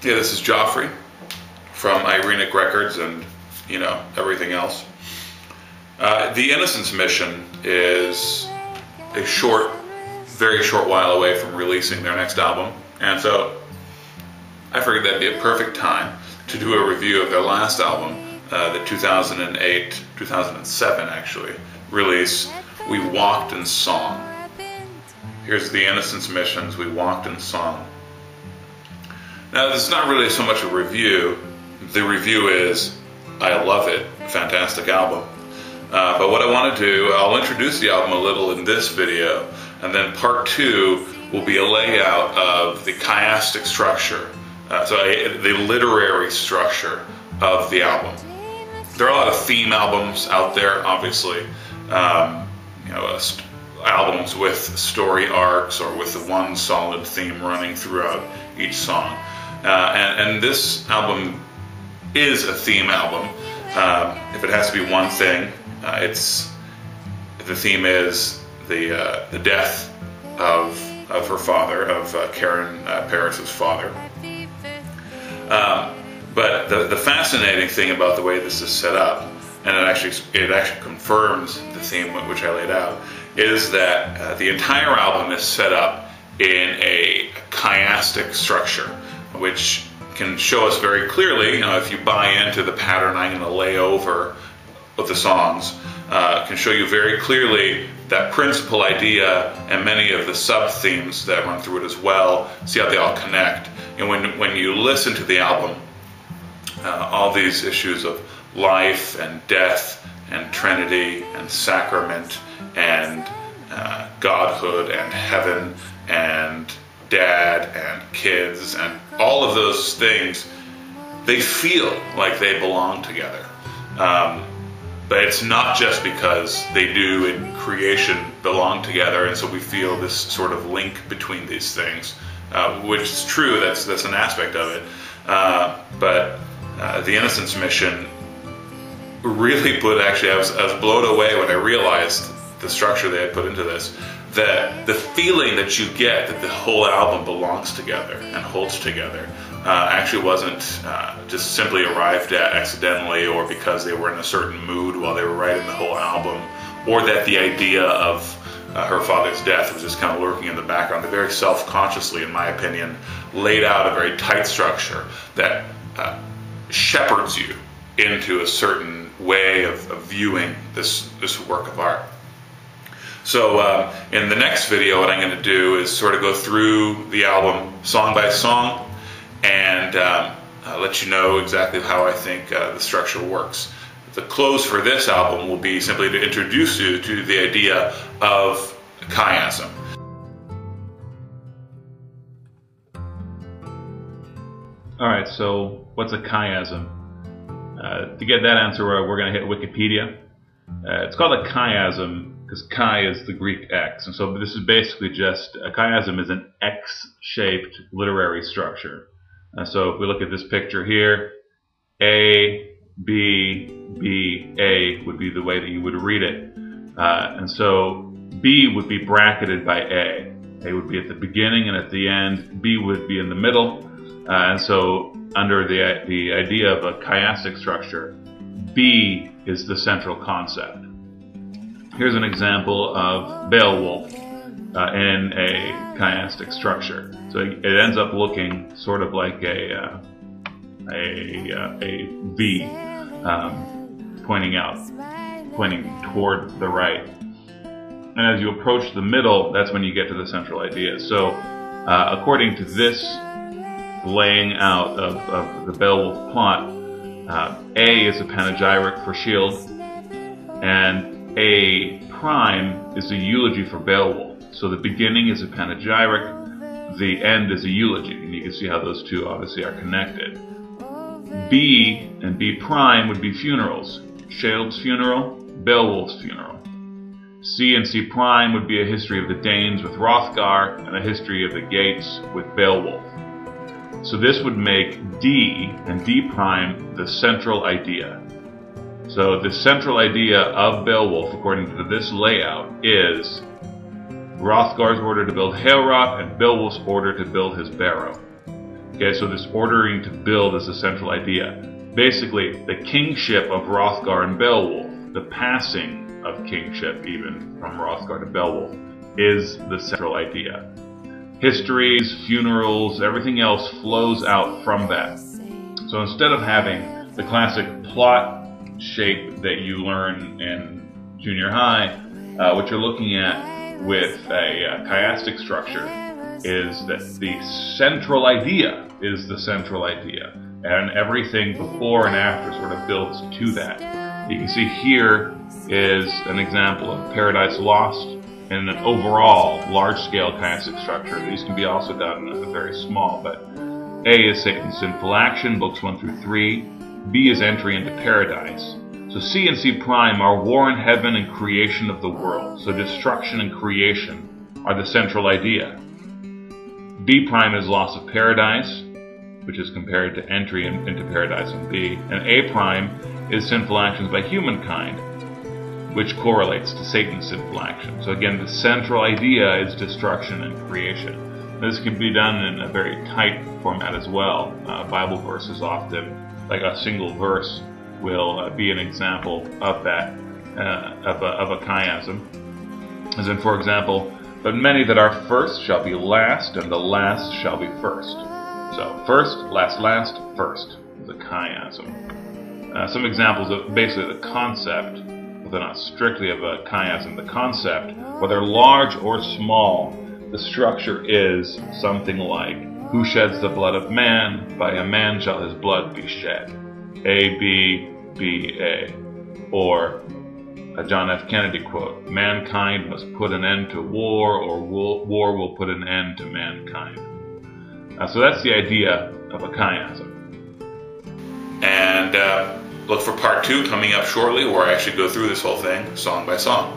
Yeah, this is Joffrey from Irenic Records and, you know, everything else. The Innocence mission is a short, very short while away from releasing their next album, and so I figured that'd be a perfect time to do a review of their last album, the 2007 actually, release, We Walked and Song. Here's the Innocence missions, We Walked and Song. Now, this is not really so much a review. The review is, I love it, fantastic album. But what I want to do, I'll introduce the album a little in this video, and then part two will be a layout of the chiastic structure, the literary structure of the album. There are a lot of theme albums out there, obviously, albums with story arcs or with the one solid theme running throughout each song. And this album is a theme album. If it has to be one thing, the theme is the death of her father, of Karen Paris's father. But the fascinating thing about the way this is set up, and it actually confirms the theme which I laid out, is that the entire album is set up in a chiastic structure, which can show us very clearly, if you buy into the pattern I'm going to lay over with the songs, can show you very clearly that principal idea and many of the sub-themes that run through it as well. See how they all connect. And when you listen to the album, all these issues of life and death and Trinity and sacrament and godhood and heaven and dad and kids and all of those things, they feel like they belong together. But it's not just because they do in creation belong together, and so we feel this sort of link between these things, which is true, that's an aspect of it. But the Innocence mission really I was blown away when I realized the structure they had put into this, that the feeling that you get that the whole album belongs together and holds together actually wasn't just simply arrived at accidentally or because they were in a certain mood while they were writing the whole album, or that the idea of her father's death was just kind of lurking in the background. They very self-consciously, in my opinion, laid out a very tight structure that shepherds you into a certain way of viewing this work of art. So in the next video, what I'm going to do is sort of go through the album song by song and let you know exactly how I think the structure works. The close for this album will be simply to introduce you to the idea of chiasm. Alright, so what's a chiasm? To get that answer, we're going to hit Wikipedia. It's called a chiasm because chi is the Greek X, and so this is basically just, a chiasm is an X-shaped literary structure. So if we look at this picture here, A, B, B, A would be the way that you would read it. And so B would be bracketed by A. A would be at the beginning and at the end. B would be in the middle. And so under the idea of a chiastic structure, B is the central concept. Here's an example of Beowulf in a chiastic structure. So it ends up looking sort of like a V, pointing toward the right. And as you approach the middle, that's when you get to the central idea. So according to this laying out of the Beowulf plot, A is a panegyric for Shield, and A prime is a eulogy for Beowulf. So the beginning is a panegyric, the end is a eulogy, and you can see how those two obviously are connected. B and B prime would be funerals. Shield's funeral, Beowulf's funeral. C and C prime would be a history of the Danes with Hrothgar and a history of the Geats with Beowulf. So this would make D and D prime the central idea. So the central idea of Beowulf, according to this layout, is Hrothgar's order to build Heorot and Beowulf's order to build his barrow. Okay, Okay, so this ordering to build is the central idea. Basically, the kingship of Hrothgar and Beowulf, the passing of kingship even from Hrothgar to Beowulf, is the central idea. Histories, funerals, everything else flows out from that. So instead of having the classic plot shape that you learn in junior high, what you're looking at with a chiastic structure is that the central idea is the central idea, and everything before and after sort of builds to that. You can see here is an example of Paradise Lost in an overall large-scale chiastic structure. These can be also done in a very small, but A is Satan's sinful action, books 1 through 3. B is entry into paradise. So C and C prime are war in heaven and creation of the world. So destruction and creation are the central idea. B prime is loss of paradise, which is compared to entry into paradise in B. And A prime is sinful actions by humankind, which correlates to Satan's sinful action. So again, the central idea is destruction and creation. This can be done in a very tight format as well. Bible verses often, like a single verse, will be an example of that, of a chiasm. As in, for example, but many that are first shall be last, and the last shall be first. So first, last, first is a chiasm. Some examples of basically the concept, but they're not strictly of a chiasm. The concept, whether large or small, the structure is something like, who sheds the blood of man? By a man shall his blood be shed. A, B, B, A. Or a John F. Kennedy quote, mankind must put an end to war, or war will put an end to mankind. So that's the idea of a chiasm. And look for part 2 coming up shortly, where I actually go through this whole thing song by song.